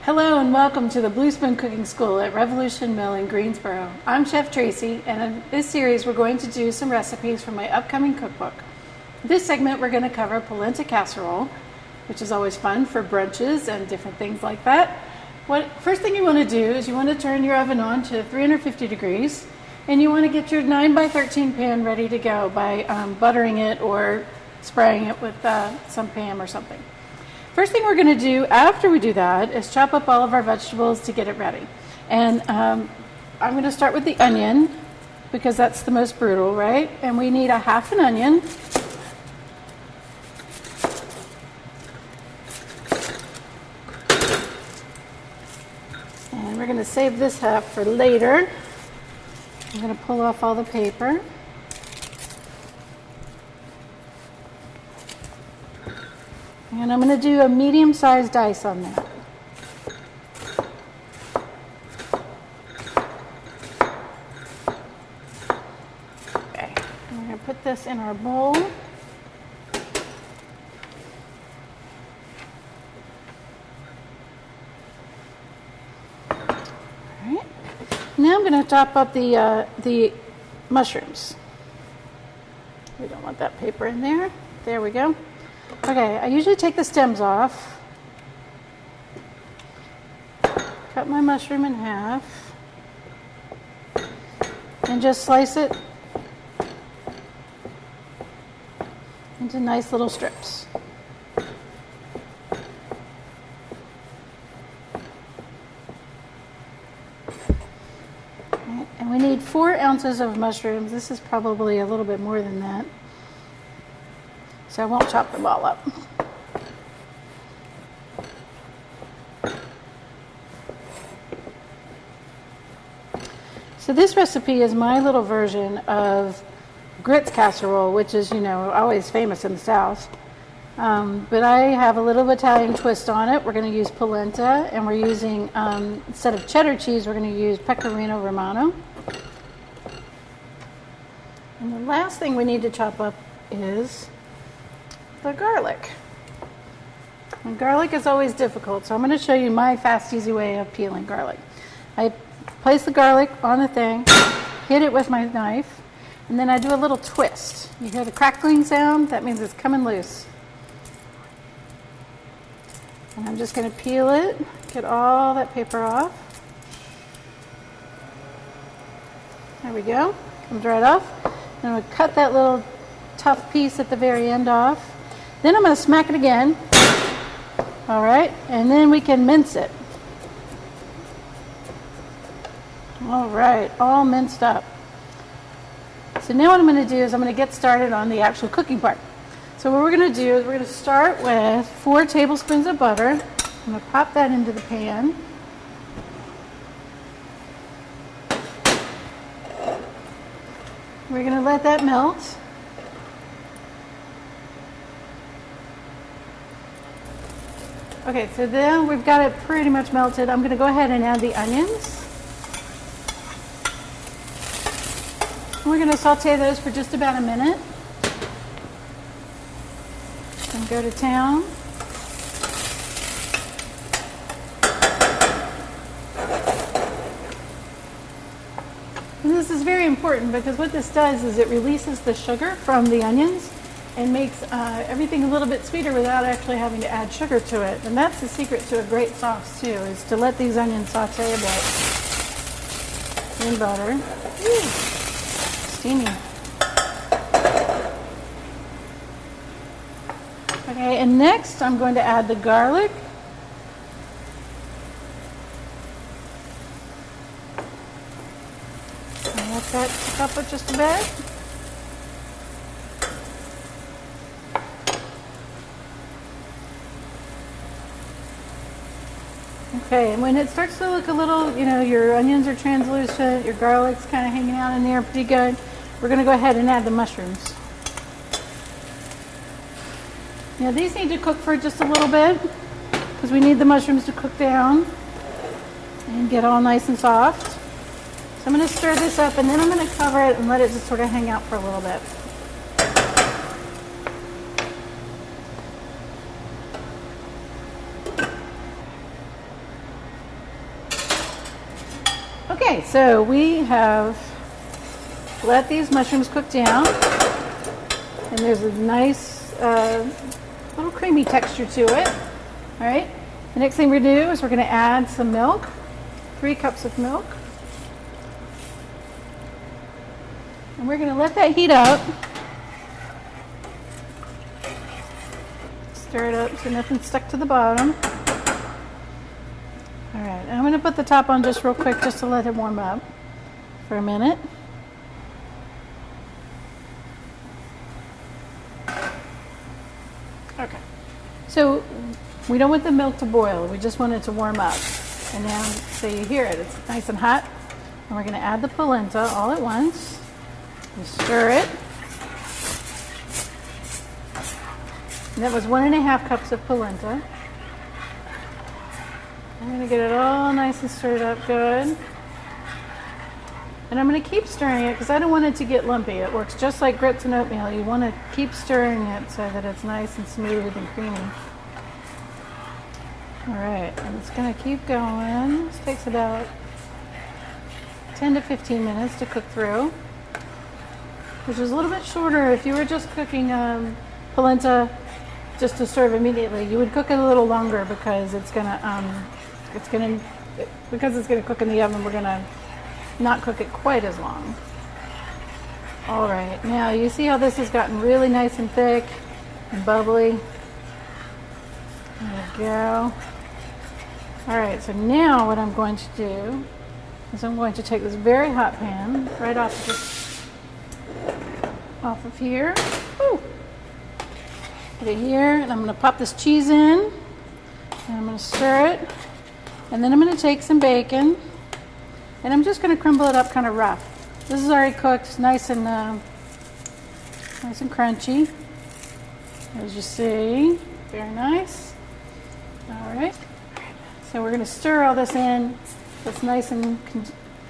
Hello and welcome to the Blue Spoon Cooking School at Revolution Mill in Greensboro. I'm Chef Tracy, and in this series we're going to do some recipes from my upcoming cookbook. This segment we're going to cover polenta casserole, which is always fun for brunches and different things like that. First thing you want to do is you want to turn your oven on to 350 degrees, and you want to get your 9x13 pan ready to go by buttering it or spraying it with some Pam or something. First thing we're going to do after we do that is chop up all of our vegetables to get it ready. And I'm going to start with the onion because that's the most brutal, right? And we need a half an onion. And we're going to save this half for later. I'm going to pull off all the paper. And I'm going to do a medium-sized dice on that. Okay, I'm going to put this in our bowl. All right. Now I'm going to chop up the mushrooms. We don't want that paper in there. There we go. Okay, I usually take the stems off, cut my mushroom in half, and just slice it into nice little strips. Okay, and we need 4 ounces of mushrooms. This is probably a little bit more than that. So I won't chop them all up. So this recipe is my little version of grits casserole, which is, always famous in the South. But I have a little Italian twist on it. We're going to use polenta, and we're using, instead of cheddar cheese, we're going to use pecorino romano. And the last thing we need to chop up is the garlic. And garlic is always difficult, so I'm going to show you my fast, easy way of peeling garlic. I place the garlic on the thing, hit it with my knife, and then I do a little twist. You hear the crackling sound? That means it's coming loose. And I'm just going to peel it, get all that paper off. There we go. Comes right off. And I'm going to cut that little tough piece at the very end off. Then I'm going to smack it again. All right, and then we can mince it. All right, all minced up. So now what I'm going to do is I'm going to get started on the actual cooking part. So what we're going to do is we're going to start with 4 tablespoons of butter. I'm going to pop that into the pan. We're going to let that melt. Okay, so then we've got it pretty much melted. I'm going to go ahead and add the onions. We're going to saute those for just about a minute. And go to town. And this is very important because what this does is it releases the sugar from the onions and makes everything a little bit sweeter without actually having to add sugar to it. And that's the secret to a great sauce too, is to let these onions saute a bit in butter. Ooh, steamy. Okay, and next I'm going to add the garlic. And let that cook up with just a bit. Okay, and when it starts to look a little, your onions are translucent, your garlic's kind of hanging out in there pretty good, we're going to go ahead and add the mushrooms. Now these need to cook for just a little bit because we need the mushrooms to cook down and get all nice and soft. So I'm going to stir this up and then I'm going to cover it and let it just sort of hang out for a little bit. Okay, so we have let these mushrooms cook down, and there's a nice little creamy texture to it. All right, the next thing we're gonna do is we're gonna add some milk, 3 cups of milk. And we're gonna let that heat up. Stir it up so nothing's stuck to the bottom. All right, and I'm gonna put the top on just real quick just to let it warm up for a minute. Okay, so we don't want the milk to boil, we just want it to warm up. And now, so you hear it, it's nice and hot. And we're gonna add the polenta all at once. We stir it. And that was 1.5 cups of polenta. I'm gonna get it all nice and stirred up good. And I'm gonna keep stirring it because I don't want it to get lumpy. It works just like grits and oatmeal. You wanna keep stirring it so that it's nice and smooth and creamy. All right, and it's gonna keep going. This takes about 10 to 15 minutes to cook through, which is a little bit shorter. If you were just cooking polenta just to serve immediately, you would cook it a little longer because it's gonna cook in the oven. We're gonna not cook it quite as long. All right, now you see how this has gotten really nice and thick and bubbly. There we go. All right, so now what I'm going to do is I'm going to take this very hot pan right off of here. Woo. Put it here, and I'm going to pop this cheese in, and I'm going to stir it, and then I'm going to take some bacon, and I'm just going to crumble it up kind of rough. This is already cooked, nice and crunchy, as you see. Very nice. All right. So we're going to stir all this in. It's nice and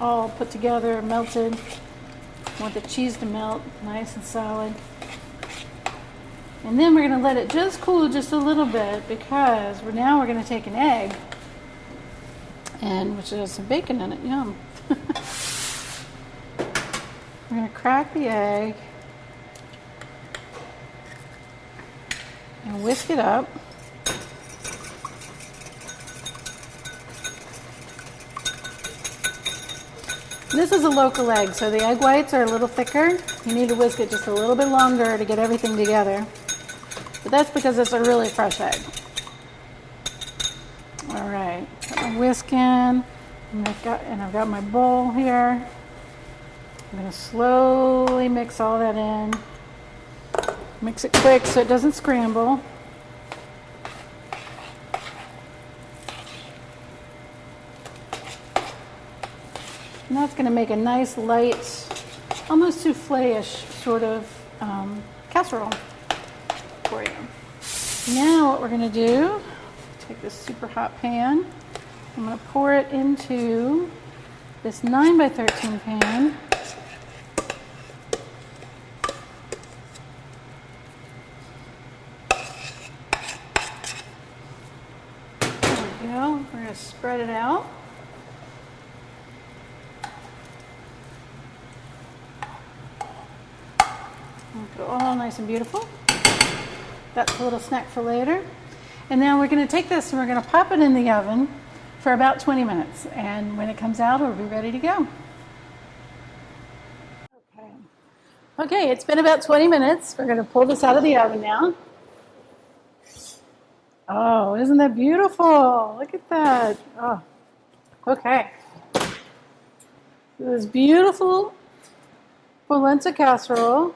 all put together, melted. I want the cheese to melt, nice and solid. And then we're going to let it just cool just a little bit because now we're going to take an egg, and which has some bacon in it. Yum. We're going to crack the egg and whisk it up. This is a local egg, so the egg whites are a little thicker. You need to whisk it just a little bit longer to get everything together. But that's because it's a really fresh egg. All right, got my whisk in, and I've got my bowl here. I'm gonna slowly mix all that in. Mix it quick so it doesn't scramble. And that's going to make a nice light, almost souffle-ish sort of casserole for you. Now what we're going to do, take this super hot pan, I'm going to pour it into this 9x13 pan. There we go. We're going to spread it out. All nice and beautiful. That's a little snack for later. And now we're going to take this and we're going to pop it in the oven for about 20 minutes. And when it comes out, it'll be ready to go. Okay, it's been about 20 minutes. We're going to pull this out of the oven now. Oh, isn't that beautiful? Look at that. Oh, okay. This beautiful polenta casserole.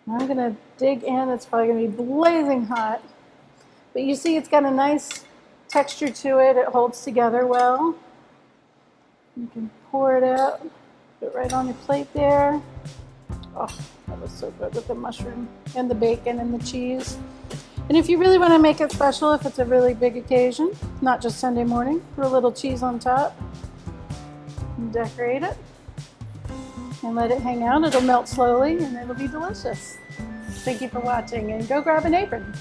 I'm going to dig in. It's probably going to be blazing hot. But you see it's got a nice texture to it. It holds together well. You can pour it out. Put it right on your plate there. Oh, that was so good with the mushroom and the bacon and the cheese. And if you really want to make it special, if it's a really big occasion, not just Sunday morning, put a little cheese on top and decorate it. And let it hang out. It'll melt slowly and it'll be delicious. Thank you for watching, and go grab an apron.